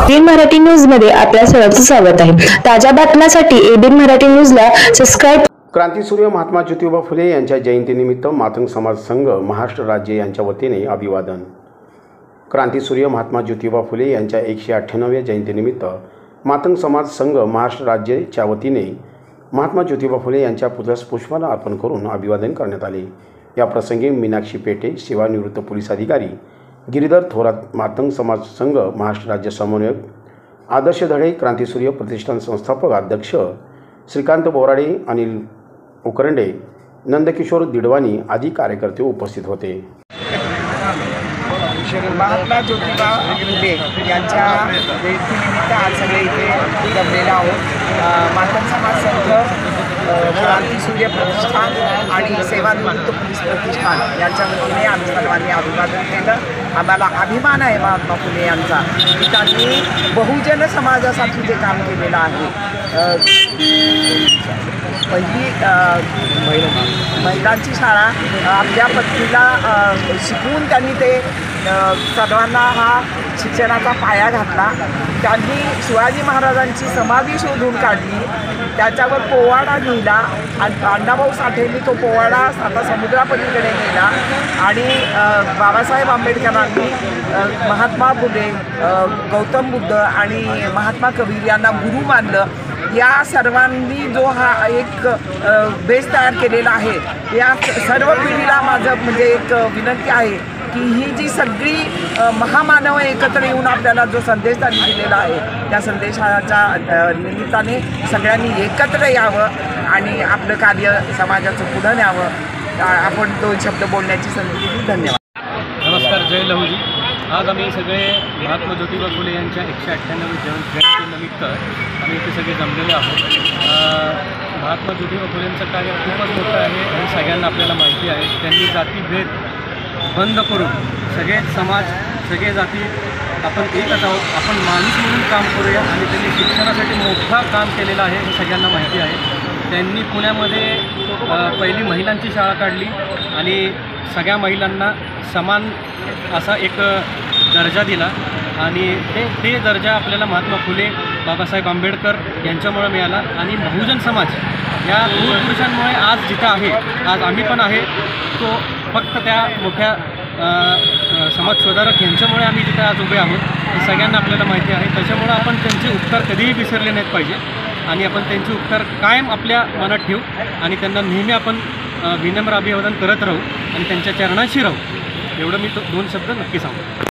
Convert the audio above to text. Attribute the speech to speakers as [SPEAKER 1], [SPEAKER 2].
[SPEAKER 1] ABN Marathi news मध्ये आपल्या सर्वांचं स्वागत आहे। ताज्या बातम्यांसाठी एबीएन मराठी न्यूजला सबस्क्राइब।
[SPEAKER 2] क्रांतीसूर्य महात्मा ज्योतिबा फुले यांच्या जयंतीनिमित्त मातंग समाज संघ महाराष्ट्र राज्य यांच्या वतीने अभिवादन। क्रांतीसूर्य महात्मा ज्योतिबा फुले यांच्या 198व्या जयंतीनिमित्त मातंग समाज संघ महाराष्ट्र राज्यच्या वतीने महात्मा ज्योतिबा फुले यांच्या पुतळ्यास पुष्पहार अर्पण करून अभिवादन करण्यात आले। या प्रसंगी मीनाक्षी पेटे, सेवानिवृत्त पोलीस अधिकारी गिरीधर थोरात, मातंग समाज संघ महाराष्ट्र राज्य समन्वयक आदर्श धडे, क्रांतीसूर्य प्रतिष्ठान संस्थापक अध्यक्ष श्रीकांत बोराडे, अनिल उकरंडे, नंदकिशोर दिडवानी आदी कार्यकर्ते उपस्थित होते।
[SPEAKER 3] महात्मा ज्योतिबा फुले यांच्या जयंतीनिमित्त आज सगळे इथे जमलेले आहोत। मातंग समाज संघ, क्रांतीसूर्य प्रतिष्ठान आणि सेवानिवृत्त पोलीस प्रतिष्ठान यांच्या वतीने आम्ही सर्वांनी अभिवादन केलं। आम्हाला अभिमान आहे महात्मा फुले यांचा, की त्यांनी बहुजन समाजासाठी जे काम केलेलं आहे। पहिली महिलांची शाळा आपल्या पत्नीला शिकवून त्यांनी ते सर्वांना हा शिक्षणाचा पाया घातला। त्यांनी शिवाजी महाराजांची समाधी शोधून काढली, त्याच्यावर पोवाडा लिहिला आणि अण्णाभाऊ साठेंनी तो पोवाडा आता समुद्रापलीकडे नेला आणि बाबासाहेब आंबेडकरांनी महात्मा फुले, गौतम बुद्ध आणि महात्मा कबीर यांना गुरु मानलं। या सर्वांनी जो हा एक बेस तयार केलेला आहे, या सर्व पिढीला माझं म्हणजे एक विनंती आहे की ही जी सगळी महामानव एकत्र येऊन आपल्याला जो संदेश त्यांनी दिलेला आहे, त्या संदेशाच्या निमित्ताने सगळ्यांनी एकत्र यावं आणि आपलं कार्य समाजाचं पुढं न्यावं। आपण 2 शब्द बोलण्याची संधी दिली। धन्यवाद।
[SPEAKER 4] नमस्कार, जय लहूजी। आज आम्ही सगळे महात्मा ज्योतिबा फुले यांच्या 198व्या जयंतीनिमित्त आम्ही इथे सगळे जमलेले आहोत। महात्मा ज्योतिबा फुलेंचं कार्य खूपच मोठं आहे आणि सगळ्यांना आपल्याला माहिती आहे। त्यांनी जातीभेद बंद करून सगळे समाज, सगळे जाती आपण एकच आहोत, आपण माणूस म्हणून काम करूया आणि त्यांनी शिक्षणासाठी मोठं काम केलेलं आहे हे सगळ्यांना माहिती आहे। त्यांनी पुण्यामध्ये पहिली महिलांची शाळा काढली आणि सगळ्या महिलांना समान असा एक दर्जा दिला आणि ते दर्जा आपल्याला महात्मा फुले, बाबासाहेब आंबेडकर यांच्यामुळे मिळाला आणि बहुजन समाज या दोन पुरुषांमुळे आज जिथं आहे, आज आम्ही पण आहे, तो फक्त त्या मोठ्या समाजसुधारक यांच्यामुळे आम्ही जिथे आज उभे आहोत हे सगळ्यांना आपल्याला माहिती आहे। त्याच्यामुळं आपण त्यांचे उपकार कधीही विसरले नाहीत पाहिजे आणि आपण त्यांचे उपकार कायम आपल्या मनात ठेवू आणि त्यांना नेहमी आपण विनम्र अभिवादन करत राहू आणि त्यांच्या चरणाशी राहू। एवढं मी 2 शब्द नक्की सांगतो।